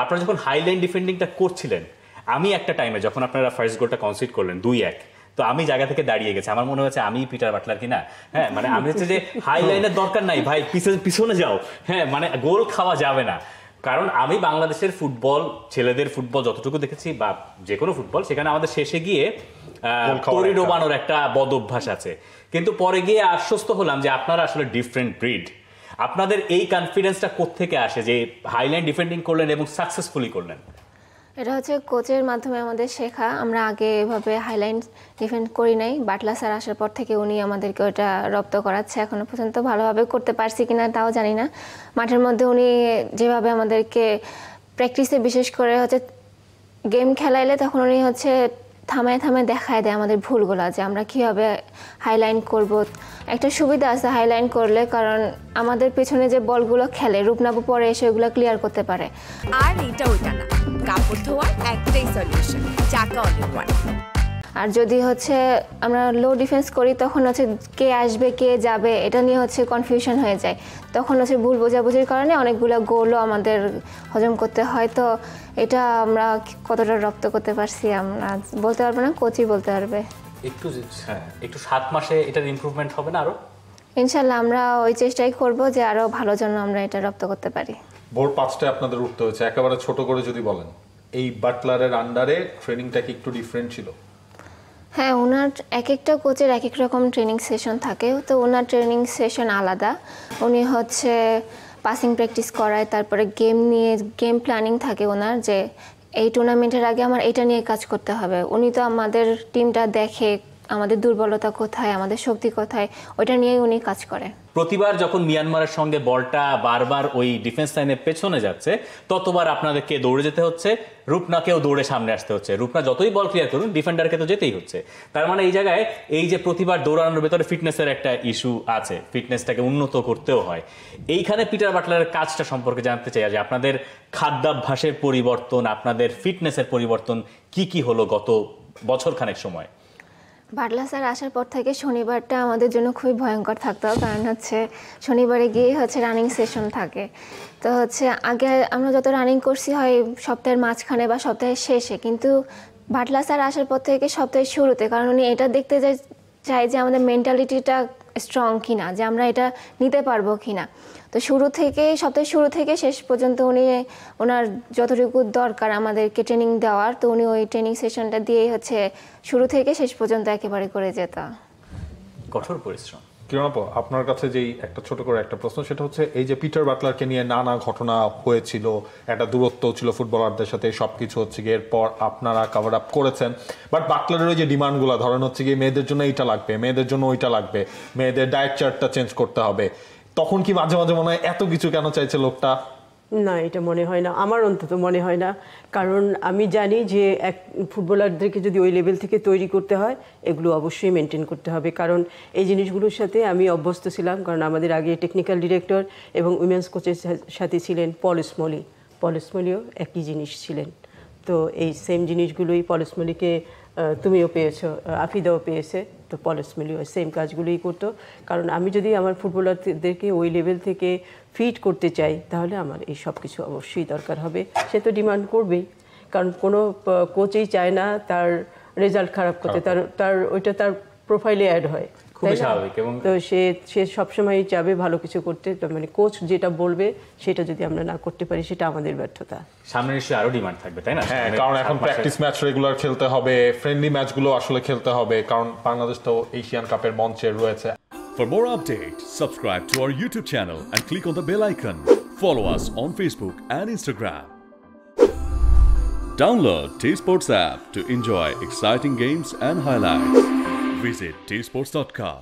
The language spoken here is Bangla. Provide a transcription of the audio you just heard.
আপনারা যখন হাইলাইন ডিফেন্ডিংটা করছিলেন, আমি একটা টাইমে যখন আপনারা ফার্স্ট গোলটা কনসিড করলেন 2-1, তো আমি জায়গা থেকে দাঁড়িয়ে গেছি, আমার মনে হচ্ছে আমি পিটার বাটলার কিনা। হ্যাঁ, মানে আমি হচ্ছে যে হাইলাইনের দরকার নাই ভাই, পিছনে যাও। হ্যাঁ, মানে গোল খাওয়া যাবে না। কারণ আমি বাংলাদেশের ফুটবল, ছেলেদের ফুটবল যতটুকু দেখেছি বা যে কোনো ফুটবল, সেখানে আমাদের শেষে গিয়ে তরি ডোবানোর একটা বদ অভ্যাস আছে। কিন্তু পরে গিয়ে আশ্বস্ত হলাম যে আপনারা আসলে ডিফারেন্ট ব্রিড। আপনাদের এই কনফিডেন্সটা কোত্থেকে আসে যে হাইলাইন ডিফেন্ডিং করলেন এবং সাকসেসফুলি করলেন? এটা হচ্ছে কোচের মাধ্যমে আমাদের শেখা। আমরা আগে এভাবে হাইলাইন ডিফেন্ড করি নাই, বাটলা স্যার আসার পর থেকে উনি আমাদেরকে ওটা রপ্ত করাচ্ছে। এখনো পর্যন্ত ভালোভাবে করতে পারছি কিনা তাও জানি না। মাঠের মধ্যে উনি যেভাবে আমাদেরকে প্র্যাকটিসে, বিশেষ করে হচ্ছে গেম খেলাইলে, তখন উনি হচ্ছে থামায় থামায় দেখায় দেয় আমাদের ভুলগুলো, যে আমরা কীভাবে হাইলাইন করব। একটা সুবিধা আছে হাইলাইন করলে, কারণ আমাদের পেছনে যে বলগুলো খেলে রূপনাবু পরে এসে ওগুলো ক্লিয়ার করতে পারে। আর এটা ওইটা না, কাপড় ধোয়ার একটাই সলিউশন, চাকা অল-ইন-ওয়ান। আর যদি হচ্ছে আমরা লো ডিফেন্স করি, তখন হচ্ছে কে আসবে কে যাবে এটা নিয়ে হচ্ছে কনফিউশন হয়ে যায়। তখন হচ্ছে ভুল বোঝাবুঝির কারণে অনেকগুলো গোলও আমাদের হজম করতে হয়। তো এটা আমরা কতটা রপ্ত করতে পারছি আমরা বলতে পারবো না, কোচই বলতে পারবে। একটু 7 মাসে এটার ইমপ্রুভমেন্ট হবে না আরো? ইনশাল্লাহ আমরা ওই চেষ্টাই করব যে আরো ভালো জন্য আমরা এটা রপ্ত করতে পারি। ভোর 5টায় আপনাদের উঠতে হয়েছে, একেবারে ছোট করে যদি বলেন, এই বাটলারের আন্ডারে ট্রেনিংটা কি একটু ডিফারেন্ট ছিল? হ্যাঁ, ওনার এক একটা কোচের এক এক রকম ট্রেনিং সেশন থাকে, তো ওনার ট্রেনিং সেশন আলাদা। উনি হচ্ছে পাসিং প্র্যাকটিস করায়, তারপরে গেম নিয়ে গেম প্ল্যানিং থাকে ওনার, যে এই টুর্নামেন্টের আগে আমার এটা নিয়ে কাজ করতে হবে। উনি তো আমাদের টিমটা দেখে, আমাদের দুর্বলতা কোথায়, আমাদের শক্তি কোথায়, ওইটা নিয়েই উনি কাজ করে। প্রতিবার যখন মিয়ানমারের সঙ্গে বলটা বারবার ওই ডিফেন্স লাইনের পেছনে যাচ্ছে, ততবার আপনাদেরকে দৌড়ে যেতে হচ্ছে, রূপনাকেও দৌড়ে সামনে আসতে হচ্ছে। রূপনা যতই বল ক্লিয়ার করুন, ডিফেন্ডারকে তো যেতেই হচ্ছে। তার মানে এই জায়গায় এই যে প্রতিবার দৌড়ানোর ভেতরে ফিটনেসের একটা ইস্যু আছে, ফিটনেসটাকে উন্নত করতেও হয়। এইখানে পিটার বাটলারের কাজটা সম্পর্কে জানতে চাই, যে আপনাদের খাদ্যাভ্যাসের পরিবর্তন, আপনাদের ফিটনেসের পরিবর্তন কি কি হলো গত বছরখানেক সময়? বাটলা স্যার আসার পর থেকে শনিবারটা আমাদের জন্য খুবই ভয়ঙ্কর থাকতো, কারণ হচ্ছে শনিবারে গিয়ে হচ্ছে রানিং সেশন থাকে। তো হচ্ছে আগে আমরা যত রানিং করছি হয় সপ্তাহের মাঝখানে বা সপ্তাহের শেষে, কিন্তু বাটলা স্যার আসার পর থেকে সপ্তাহের শুরুতে, কারণ উনি এটা দেখতে চাই যে আমাদের মেন্টালিটিটা স্ট্রং কিনা, যে আমরা এটা নিতে পারবো কিনা। তো সপ্তাহের শুরু থেকে শেষ পর্যন্ত উনি ওনার যতটুকু দরকার আমাদেরকে ট্রেনিং দেওয়ার, তো উনি ওই ট্রেনিং সেশনটা দিয়েই হচ্ছে শুরু থেকে শেষ পর্যন্ত একেবারে করে যেত। কঠোর পরিশ্রম। কিরণ আপু, আপনার কাছে যেই একটা ছোট করে একটা প্রশ্ন, সেটা হচ্ছে এই যে পিটার বাটলারকে নিয়ে নানা ঘটনা হয়েছিল, একটা দূরত্ব ছিল ফুটবলারদের সাথে, সবকিছু হচ্ছে গিয়ে এরপর আপনারা কভার আপ করেছেন, বাট বাটলারের ওই যে ডিমান্ডগুলো, ধরেন হচ্ছে গিয়ে মেয়েদের জন্য এইটা লাগবে, মেয়েদের জন্য ওইটা লাগবে, মেয়েদের ডায়েট চার্টটা চেঞ্জ করতে হবে, তখন কি মাঝে মাঝে মনে হয় এত কিছু কেন চাইছে লোকটা? না, এটা মনে হয় না, আমার অন্তত মনে হয় না। কারণ আমি জানি যে এক ফুটবলারদেরকে যদি ওই লেভেল থেকে তৈরি করতে হয়, এগুলো অবশ্যই মেনটেন করতে হবে। কারণ এই জিনিসগুলোর সাথে আমি অভ্যস্ত ছিলাম, কারণ আমাদের আগে টেকনিক্যাল ডিরেক্টর এবং উইমেন্স কোচের সাথে ছিলেন পল স্মলিও একই জিনিস ছিলেন। তো এই সেম জিনিসগুলোই পল স্মলিকে তুমিও পেয়েছো, আফিদাও পেয়েছে, তো পল স্মলিও সেম কাজগুলোই করতো। কারণ আমি যদি আমার ফুটবলারদেরকে ওই লেভেল থেকে ফিট করতে চাই, তাহলে আমার এই সব কিছু অবশ্যই দরকার হবে। সে তো ডিমান্ড করবেই, কারণ কোনো কোচই চায় না তার রেজাল্ট খারাপ করতে, ওইটা তার প্রোফাইলে অ্যাড হয়, তো সে সবসময়ই চাবে ভালো কিছু করতে। মানে কোচ যেটা বলবে সেটা যদি আমরা না করতে পারি, সেটা আমাদের ব্যর্থতা। সামনে নিশ্চয়ই আরো ডিমান্ড থাকবে, তাই না? হ্যাঁ, কারণ এখন প্র্যাকটিস ম্যাচ রেগুলার খেলতে হবে, ফ্রেন্ডলি ম্যাচগুলো আসলে খেলতে হবে, কারণ বাংলাদেশ তো এশিয়ান কাপের মঞ্চে রয়েছে। For more updates, subscribe to our YouTube channel and click on the bell icon. Follow us on Facebook and Instagram. Download T-Sports app to enjoy exciting games and highlights. Visit tsports.com.